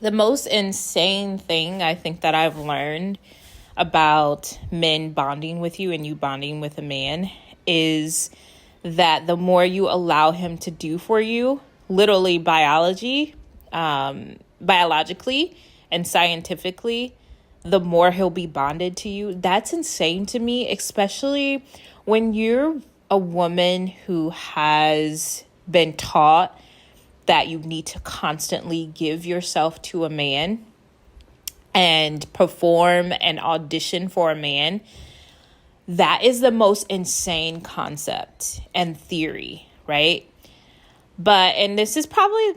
The most insane thing I think that I've learned about men bonding with you and you bonding with a man is that the more you allow him to do for you, literally biologically and scientifically, the more he'll be bonded to you. That's insane to me, especially when you're a woman who has been taught that you need to constantly give yourself to a man and perform and audition for a man. That is the most insane concept and theory, right? And this is probably,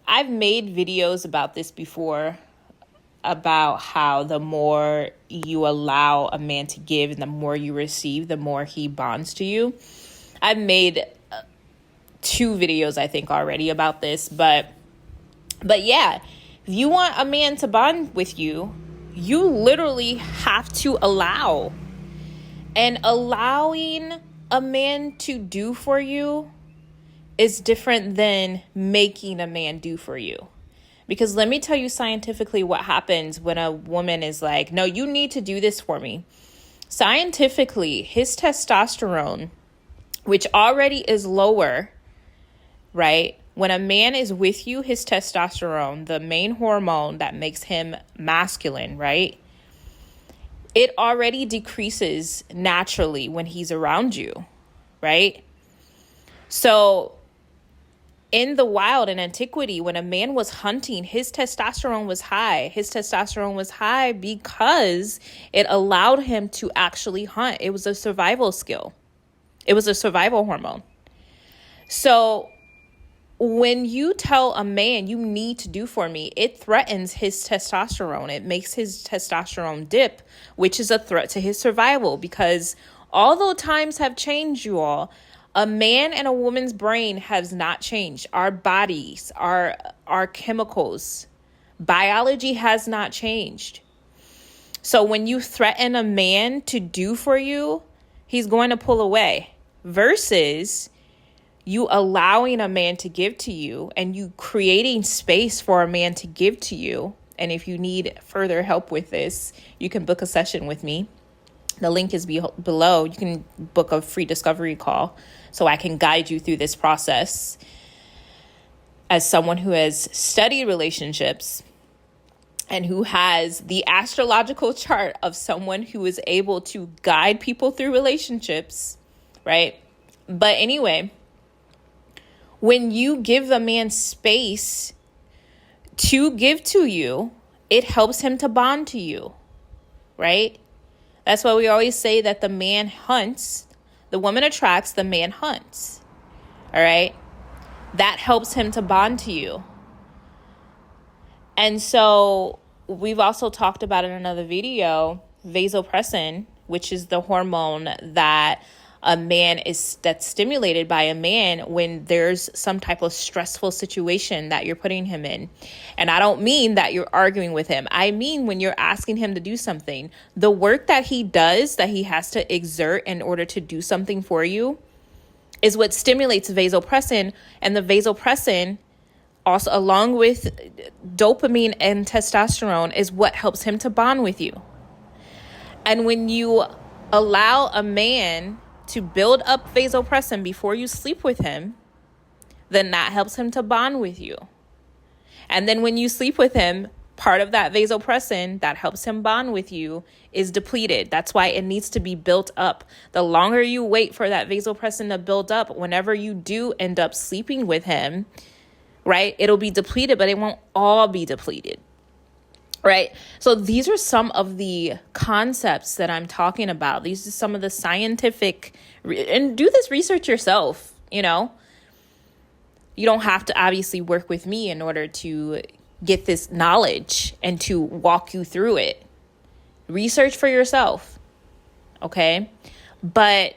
I've made videos about this before, about how the more you allow a man to give and the more you receive, the more he bonds to you. I've made 2 videos, I think, already about this, but yeah, if you want a man to bond with you, you literally have to allow. And allowing a man to do for you is different than making a man do for you. Because let me tell you scientifically what happens when a woman is like, no, you need to do this for me. Scientifically, his testosterone, which already is lower, right? When a man is with you, his testosterone, the main hormone that makes him masculine, right? It already decreases naturally when he's around you, right? So in the wild, in antiquity, when a man was hunting, his testosterone was high. His testosterone was high because it allowed him to actually hunt. It was a survival skill. It was a survival hormone. So when you tell a man you need to do for me, it threatens his testosterone. It makes his testosterone dip, which is a threat to his survival, because although times have changed, you all, a man and a woman's brain has not changed. Our bodies, our chemicals, biology has not changed. So when you threaten a man to do for you, he's going to pull away, versus you allowing a man to give to you and you creating space for a man to give to you. And if you need further help with this, you can book a session with me. The link is below. You can book a free discovery call so I can guide you through this process. As someone who has studied relationships and who has the astrological chart of someone who is able to guide people through relationships, right? But anyway, when you give a man space to give to you, it helps him to bond to you, right? That's why we always say that the man hunts, the woman attracts, the man hunts, all right? That helps him to bond to you. And so we've also talked about in another video, vasopressin, which is the hormone that that's stimulated by a man when there's some type of stressful situation that you're putting him in. And I don't mean that you're arguing with him. I mean, when you're asking him to do something, the work that he does, that he has to exert in order to do something for you, is what stimulates vasopressin. And the vasopressin, also along with dopamine and testosterone, is what helps him to bond with you. And when you allow a man to build up vasopressin before you sleep with him, then that helps him to bond with you. And then when you sleep with him, part of that vasopressin that helps him bond with you is depleted. That's why it needs to be built up. The longer you wait for that vasopressin to build up, whenever you do end up sleeping with him, right, it'll be depleted, but it won't all be depleted. Right. So these are some of the concepts that I'm talking about. These are some of the scientific, and do this research yourself. You know, you don't have to obviously work with me in order to get this knowledge and to walk you through it. Research for yourself. Okay. But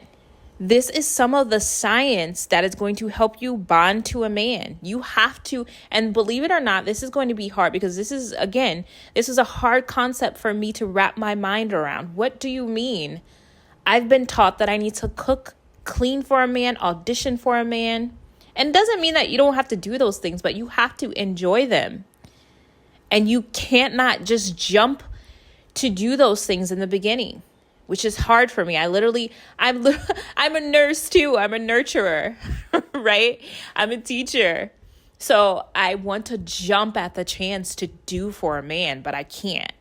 this is some of the science that is going to help you bond to a man. You have to, and believe it or not, this is going to be hard, because this is a hard concept for me to wrap my mind around. What do you mean? I've been taught that I need to cook, clean for a man, audition for a man. And it doesn't mean that you don't have to do those things, but you have to enjoy them. And you can't not just jump to do those things in the beginning, which is hard for me. I'm a nurse too. I'm a nurturer, right? I'm a teacher. So I want to jump at the chance to do for a man, but I can't.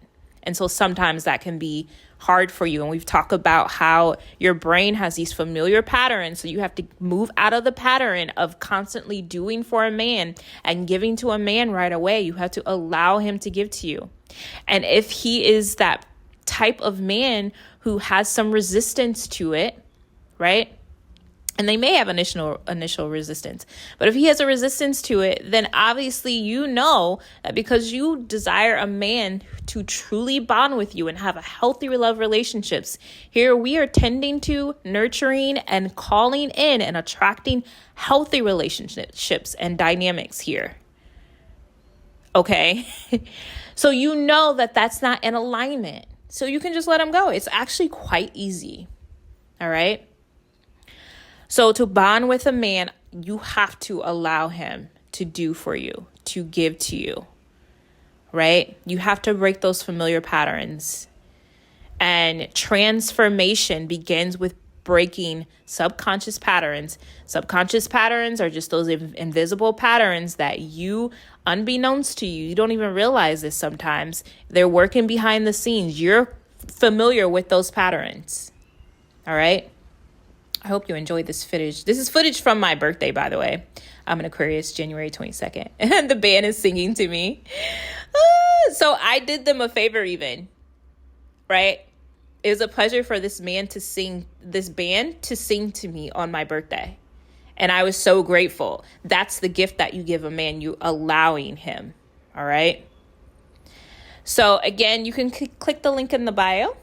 And so sometimes that can be hard for you. And we've talked about how your brain has these familiar patterns. So you have to move out of the pattern of constantly doing for a man and giving to a man right away. You have to allow him to give to you. And if he is that type of man who has some resistance to it, right? And they may have initial resistance. But if he has a resistance to it, then obviously you know that because you desire a man to truly bond with you and have a healthy love relationships, here we are tending to nurturing and calling in and attracting healthy relationships and dynamics here. Okay? So you know that that's not in alignment. So you can just let him go. It's actually quite easy. All right? So to bond with a man, you have to allow him to do for you, to give to you, right? You have to break those familiar patterns. And transformation begins with breaking subconscious patterns. Subconscious patterns are just those invisible patterns that you, unbeknownst to you, you don't even realize this sometimes. They're working behind the scenes. You're familiar with those patterns. All right? I hope you enjoyed this footage. This is footage from my birthday, by the way. I'm an Aquarius, January 22nd. And the band is singing to me. So I did them a favor even, right? It was a pleasure for this band to sing to me on my birthday. And I was so grateful. That's the gift that you give a man, you allowing him. All right. So again, you can click the link in the bio.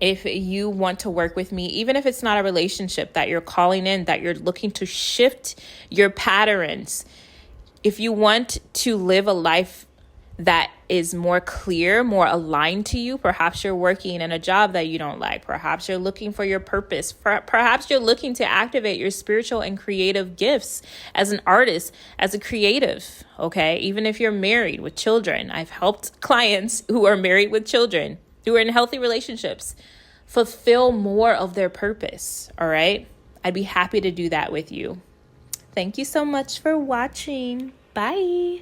If you want to work with me, even if it's not a relationship that you're calling in, that you're looking to shift your patterns, if you want to live a life that is more clear, more aligned to you, perhaps you're working in a job that you don't like, perhaps you're looking for your purpose, perhaps you're looking to activate your spiritual and creative gifts as an artist, as a creative, okay? Even if you're married with children, I've helped clients who are married with children, who are in healthy relationships, fulfill more of their purpose, all right? I'd be happy to do that with you. Thank you so much for watching. Bye.